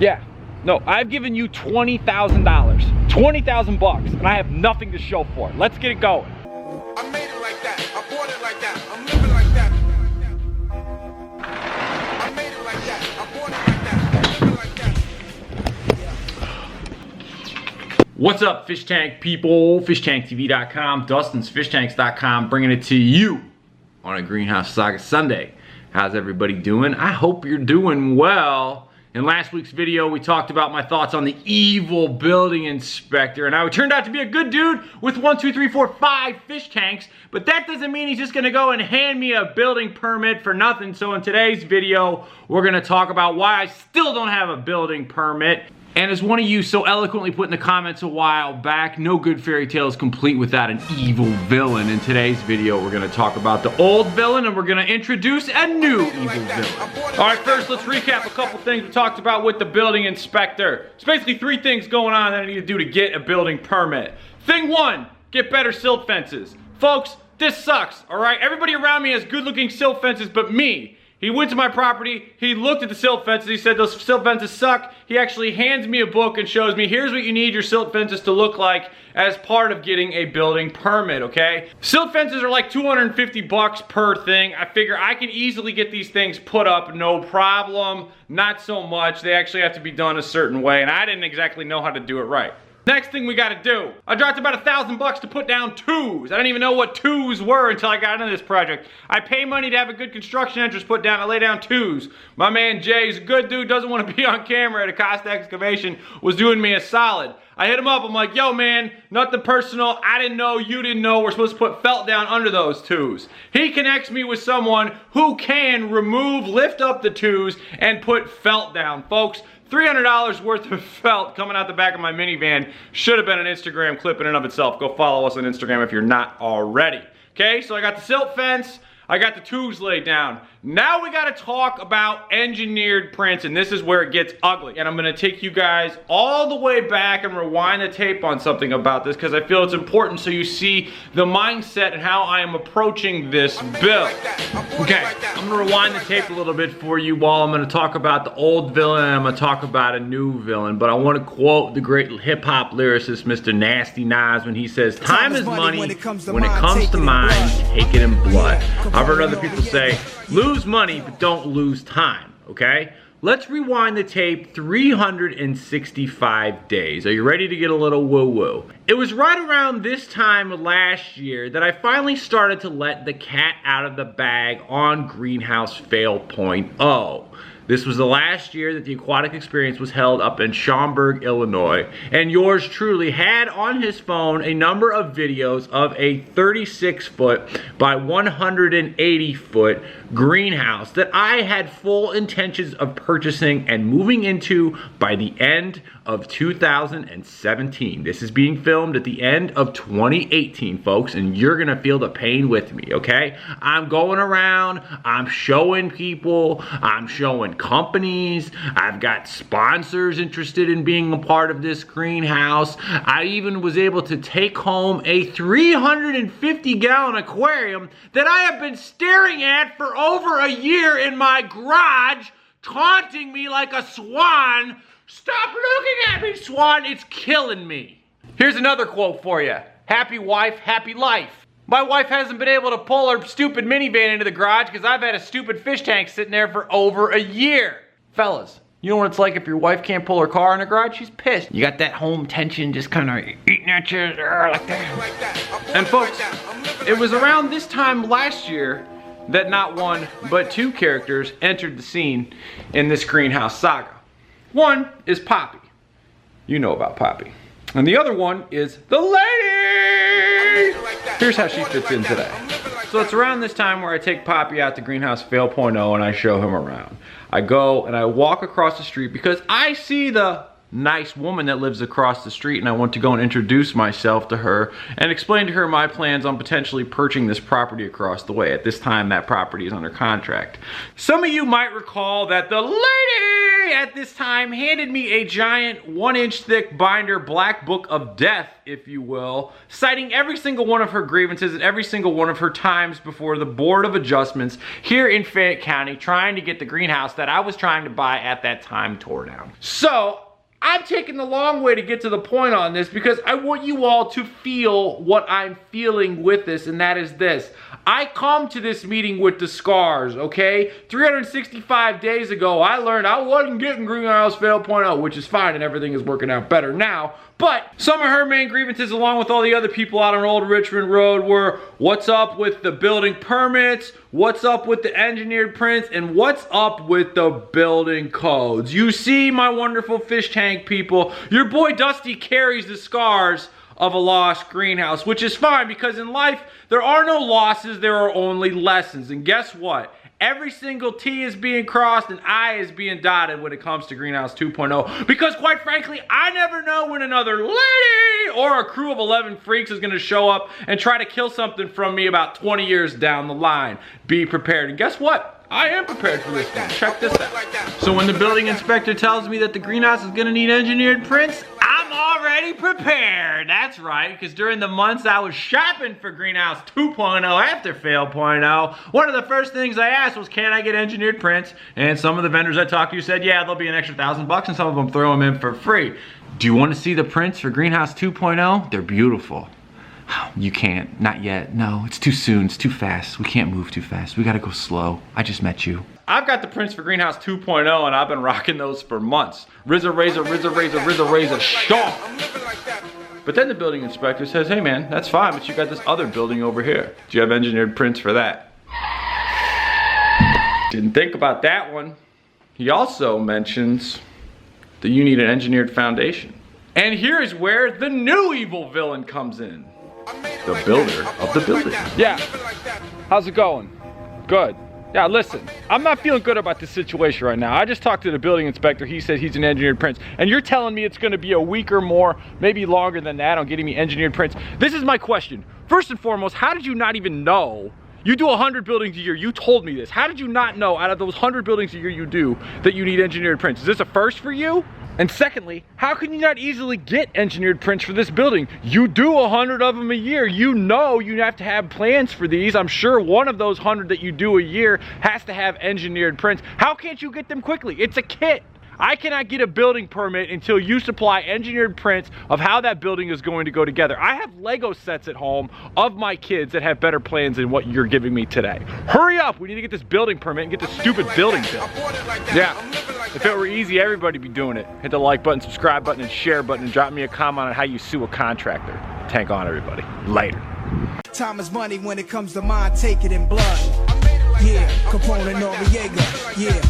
Yeah. No, I've given you $20,000. 20,000 bucks, and I have nothing to show for it. Let's get it going. I made it like that. I bought it like that. I'm living like that. I made it like that. I bought it like that. I'm living like that. What's up, fish tank people? FishTankTV.com, DustinsFishTanks.com, bringing it to you on a Greenhouse Saga Sunday. How's everybody doing? I hope you're doing well. In last week's video, we talked about my thoughts on the evil building inspector and how he turned out to be a good dude with 1, 2, 3, 4, 5 fish tanks, but that doesn't mean he's just gonna go and hand me a building permit for nothing. So in today's video, we're gonna talk about why I still don't have a building permit. And as one of you so eloquently put in the comments a while back, no good fairy tale is complete without an evil villain. In today's video, we're gonna talk about the old villain and we're gonna introduce a new evil villain. All right, first let's recap a couple things we talked about with the building inspector. It's basically 3 things going on that I need to do to get a building permit. Thing 1, get better silt fences. Folks, this sucks, all right? Everybody around me has good looking silt fences but me. He went to my property, he looked at the silt fences, he said those silt fences suck. He actually hands me a book and shows me, here's what you need your silt fences to look like as part of getting a building permit, okay? Silt fences are like 250 bucks per thing. I figure I can easily get these things put up, no problem. Not so much, they actually have to be done a certain way, and I didn't exactly know how to do it right. Next thing we gotta do, I dropped about $1,000 to put down twos. I didn't even know what twos were until I got into this project. I pay money to have a good construction entrance put down. I lay down twos. My man Jay's a good dude, doesn't want to be on camera at a Costa Excavation, was doing me a solid. I hit him up, I'm like, yo man, nothing personal, I didn't know, you didn't know, we're supposed to put felt down under those twos. He connects me with someone who can lift up the twos and put felt down. Folks, $300 worth of felt coming out the back of my minivan should have been an Instagram clip in and of itself. Go follow us on Instagram if you're not already. Okay, so I got the silt fence, I got the twos laid down. Now we gotta talk about engineered prints, and this is where it gets ugly. And I'm gonna take you guys all the way back and rewind the tape on something about this because I feel it's important so you see the mindset and how I am approaching this build. Okay, I'm gonna rewind the tape a little bit for you while I'm gonna talk about the old villain and I'm gonna talk about a new villain. But I wanna quote the great hip hop lyricist, Mr. Nasty Nas, when he says, time is money, when it comes to mind, take it in blood. I've heard other people say, lose money, but don't lose time, okay? Let's rewind the tape 365 days. Are you ready to get a little woo-woo? It was right around this time last year that I finally started to let the cat out of the bag on Greenhouse Fail 0.0. This was the last year that the aquatic experience was held up in Schaumburg, Illinois, and yours truly had on his phone a number of videos of a 36-foot by 180-foot greenhouse that I had full intentions of purchasing and moving into by the end of 2017. This is being filmed at the end of 2018, folks, and you're gonna feel the pain with me, okay? I'm going around, I'm showing people, I'm showing companies, I've got sponsors interested in being a part of this greenhouse. I even was able to take home a 350-gallon aquarium that I have been staring at for over a year in my garage, taunting me like a swan. Stop looking at me, swan, it's killing me. Here's another quote for you. Happy wife, happy life. My wife hasn't been able to pull her stupid minivan into the garage because I've had a stupid fish tank sitting there for over a year. Fellas, you know what it's like if your wife can't pull her car in the garage? She's pissed. You got that home tension just kind of eating at you like that. And folks, it was around this time last year that not one, but 2 characters entered the scene in this Greenhouse Saga. One is Poppy. You know about Poppy. And the other one is the lady. Here's how she fits in today. So it's around this time where I take Poppy out to Greenhouse Fail 0.0 and I show him around. I go and I walk across the street because I see the nice woman that lives across the street, and I want to go and introduce myself to her and explain to her my plans on potentially purchasing this property across the way. At this time, that property is under contract. Some of you might recall that the lady at this time handed me a giant 1-inch thick binder, black book of death, if you will, citing every single one of her grievances and every single one of her times before the Board of Adjustments here in Fayette County, trying to get the greenhouse that I was trying to buy at that time tore down. So I'm taking the long way to get to the point on this because I want you all to feel what I'm feeling with this, and that is this. I come to this meeting with the scars, okay? 365 days ago, I learned I wasn't getting Greenhouse Fail 0.0, which is fine, and everything is working out better now. But some of her main grievances, along with all the other people out on Old Richmond Road, were what's up with the building permits, what's up with the engineered prints, and what's up with the building codes. You see, my wonderful fish tank people, your boy Dusty carries the scars of a lost greenhouse, which is fine because in life, there are no losses, there are only lessons. And guess what? Every single T is being crossed and I is being dotted when it comes to Greenhouse 2.0. Because quite frankly, I never know when another lady or a crew of 11 freaks is gonna show up and try to kill something from me about 20 years down the line. Be prepared. And guess what? I am prepared for this one. Check this out. So when the building inspector tells me that the greenhouse is gonna need engineered prints, I'm already prepared. That's right, because during the months I was shopping for Greenhouse 2.0 after Fail 0.0, one of the first things I asked was, can I get engineered prints? And some of the vendors I talked to said, yeah, there'll be an extra $1,000 and some of them throw them in for free. Do you want to see the prints for Greenhouse 2.0? They're beautiful. You can't, not yet. No, it's too soon, it's too fast. We can't move too fast. We gotta go slow. I just met you. I've got the prints for Greenhouse 2.0 and I've been rocking those for months. Rizza razor, stomp. But then the building inspector says, hey man, that's fine, but you got this other building over here. Do you have engineered prints for that? Didn't think about that one. He also mentions that you need an engineered foundation. And here is where the new evil villain comes in. The builder of the building. Yeah, how's it going? Good. Yeah, listen, I'm not feeling good about this situation right now. I just talked to the building inspector. He said he's an engineered prints. And you're telling me it's gonna be a week or more, maybe longer than that on getting me engineered prints. This is my question. First and foremost, how did you not even know? You do 100 buildings a year, you told me this. How did you not know out of those 100 buildings a year you do that you need engineered prints? Is this a first for you? And secondly, how can you not easily get engineered prints for this building? You do 100 of them a year. You know you have to have plans for these. I'm sure one of those 100 that you do a year has to have engineered prints. How can't you get them quickly? It's a kit. I cannot get a building permit until you supply engineered prints of how that building is going to go together. I have Lego sets at home of my kids that have better plans than what you're giving me today. Hurry up, we need to get this building permit and get this stupid building built. Yeah, if it were easy, everybody would be doing it. Hit the like button, subscribe button, and share button, and drop me a comment on how you sue a contractor. Tank on, everybody. Later. Time is money when it comes to mind, take it in blood. Yeah, Capone and Noriega, yeah.